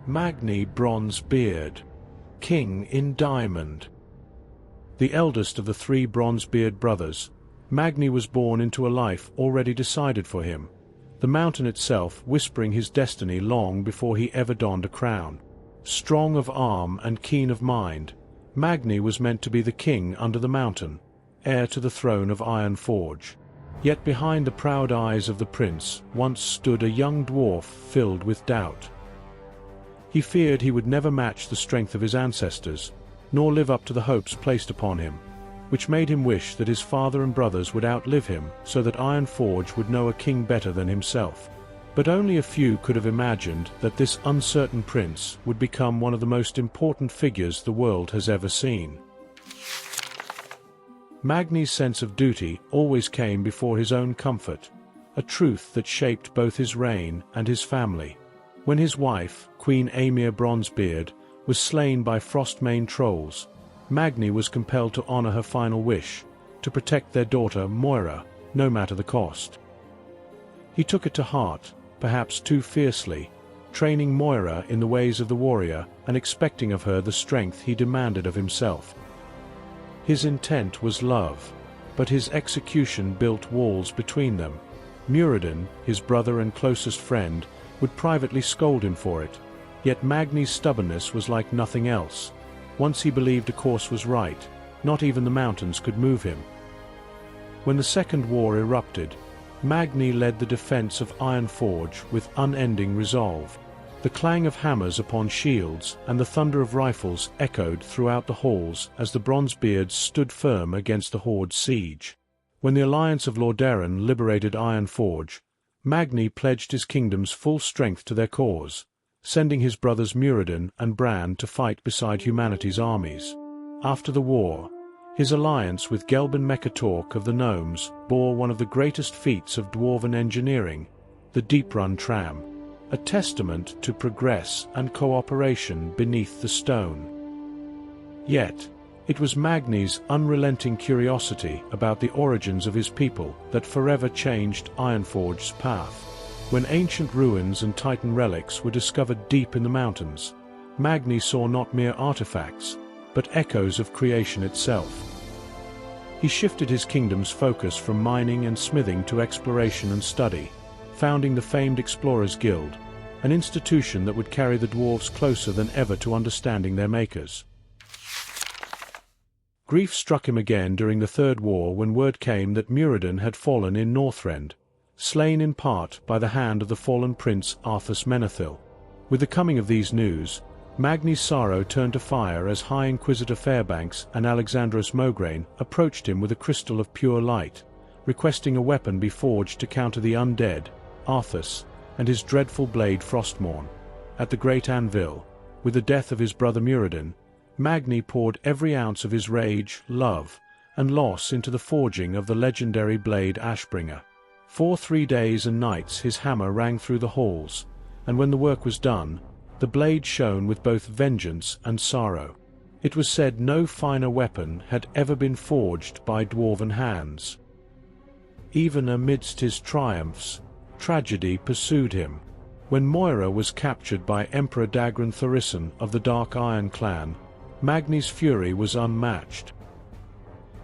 Magni Bronzebeard, King in Diamond. The eldest of the three Bronzebeard brothers, Magni was born into a life already decided for him, the mountain itself whispering his destiny long before he ever donned a crown. Strong of arm and keen of mind, Magni was meant to be the king under the mountain, heir to the throne of Ironforge. Yet behind the proud eyes of the prince once stood a young dwarf filled with doubt. He feared he would never match the strength of his ancestors, nor live up to the hopes placed upon him, which made him wish that his father and brothers would outlive him so that Ironforge would know a king better than himself. But only a few could have imagined that this uncertain prince would become one of the most important figures the world has ever seen. Magni's sense of duty always came before his own comfort, a truth that shaped both his reign and his family. When his wife, Queen Magni Bronzebeard, was slain by Frostmane trolls, Magni was compelled to honor her final wish, to protect their daughter Moira, no matter the cost. He took it to heart, perhaps too fiercely, training Moira in the ways of the warrior and expecting of her the strength he demanded of himself. His intent was love, but his execution built walls between them. Muradin, his brother and closest friend, would privately scold him for it, yet Magni's stubbornness was like nothing else. Once he believed a course was right, not even the mountains could move him. When the Second War erupted, Magni led the defense of Ironforge with unending resolve. The clang of hammers upon shields and the thunder of rifles echoed throughout the halls as the Bronzebeards stood firm against the Horde's siege. When the alliance of Lordaeron liberated Ironforge, Magni pledged his kingdom's full strength to their cause, sending his brothers Muradin and Bran to fight beside humanity's armies. After the war, his alliance with Gelban Mekatork of the Gnomes bore one of the greatest feats of dwarven engineering, the Deep-Run Tram, a testament to progress and cooperation beneath the stone. Yet, it was Magni's unrelenting curiosity about the origins of his people that forever changed Ironforge's path. When ancient ruins and Titan relics were discovered deep in the mountains, Magni saw not mere artifacts, but echoes of creation itself. He shifted his kingdom's focus from mining and smithing to exploration and study, founding the famed Explorers Guild, an institution that would carry the dwarves closer than ever to understanding their makers. Grief struck him again during the Third War when word came that Muradin had fallen in Northrend, slain in part by the hand of the fallen prince Arthas Menethil. With the coming of these news, Magni's sorrow turned to fire as High Inquisitor Fairbanks and Alexandros Mograine approached him with a crystal of pure light, requesting a weapon be forged to counter the undead, Arthas, and his dreadful blade Frostmourne. At the great anvil, with the death of his brother Muradin, Magni poured every ounce of his rage, love, and loss into the forging of the legendary blade Ashbringer. For 3 days and nights his hammer rang through the halls, and when the work was done, the blade shone with both vengeance and sorrow. It was said no finer weapon had ever been forged by dwarven hands. Even amidst his triumphs, tragedy pursued him. When Moira was captured by Emperor Dagran Thorissen of the Dark Iron clan, Magni's fury was unmatched.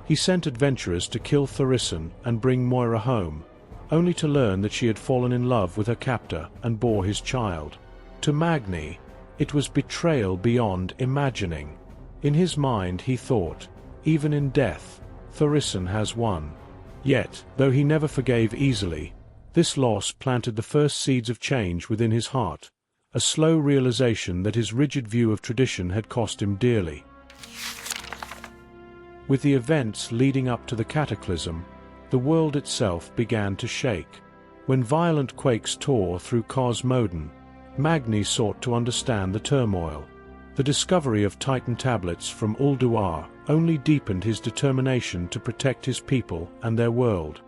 He sent adventurers to kill Thorissen and bring Moira home, only to learn that she had fallen in love with her captor and bore his child. To Magni, it was betrayal beyond imagining. In his mind he thought, even in death, Thorissen has won. Yet, though he never forgave easily, this loss planted the first seeds of change within his heart, a slow realization that his rigid view of tradition had cost him dearly. With the events leading up to the cataclysm, the world itself began to shake. When violent quakes tore through Cos Moden, Magni sought to understand the turmoil. The discovery of Titan tablets from Ulduar only deepened his determination to protect his people and their world.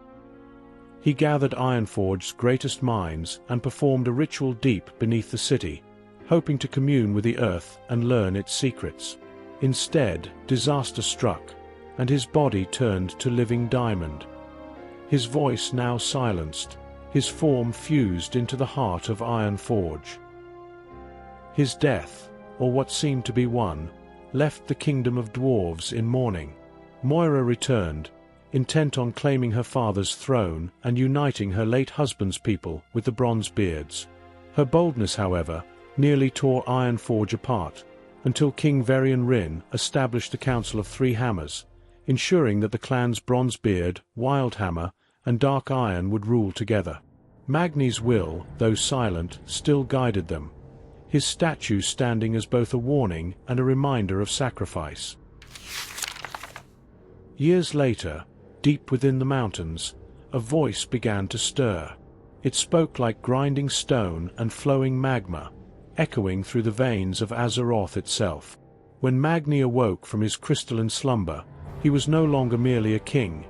He gathered Ironforge's greatest minds and performed a ritual deep beneath the city, hoping to commune with the earth and learn its secrets. Instead, disaster struck, and his body turned to living diamond. His voice now silenced, his form fused into the heart of Ironforge. His death, or what seemed to be one, left the kingdom of dwarves in mourning. Moira returned, intent on claiming her father's throne and uniting her late husband's people with the Bronzebeards. Her boldness, however, nearly tore Ironforge apart, until King Varian Rin established the Council of Three Hammers, ensuring that the clans Bronzebeard, Wildhammer, and Dark Iron would rule together. Magni's will, though silent, still guided them, his statue standing as both a warning and a reminder of sacrifice. Years later, deep within the mountains, a voice began to stir. It spoke like grinding stone and flowing magma, echoing through the veins of Azeroth itself. When Magni awoke from his crystalline slumber, he was no longer merely a king.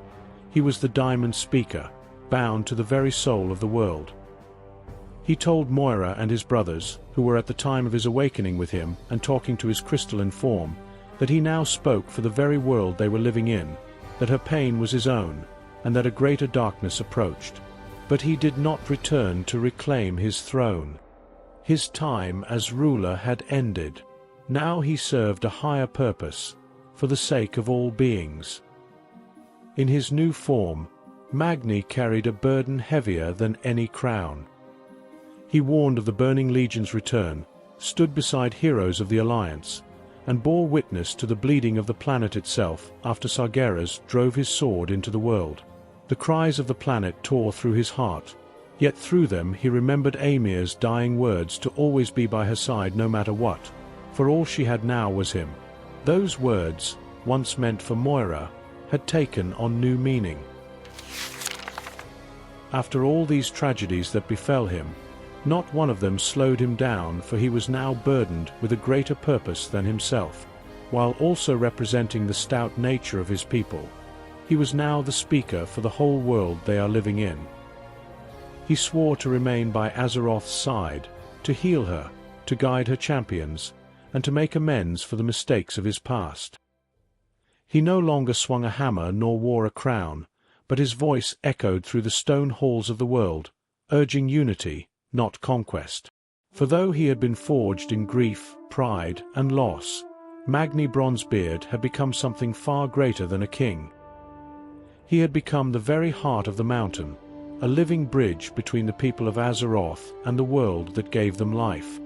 He was the Diamond Speaker, bound to the very soul of the world. He told Moira and his brothers, who were at the time of his awakening with him and talking to his crystalline form, that he now spoke for the very world they were living in, that her pain was his own, and that a greater darkness approached. But he did not return to reclaim his throne. His time as ruler had ended. Now he served a higher purpose, for the sake of all beings. In his new form, Magni carried a burden heavier than any crown. He warned of the Burning Legion's return, stood beside heroes of the Alliance, and bore witness to the bleeding of the planet itself after Sargeras drove his sword into the world. The cries of the planet tore through his heart, yet through them he remembered Amir's dying words to always be by her side no matter what, for all she had now was him. Those words, once meant for Moira, had taken on new meaning. After all these tragedies that befell him, not one of them slowed him down, for he was now burdened with a greater purpose than himself, while also representing the stout nature of his people. He was now the speaker for the whole world they are living in. He swore to remain by Azeroth's side, to heal her, to guide her champions, and to make amends for the mistakes of his past. He no longer swung a hammer nor wore a crown, but his voice echoed through the stone halls of the world, urging unity, not conquest. For though he had been forged in grief, pride, and loss, Magni Bronzebeard had become something far greater than a king. He had become the very heart of the mountain, a living bridge between the people of Azeroth and the world that gave them life.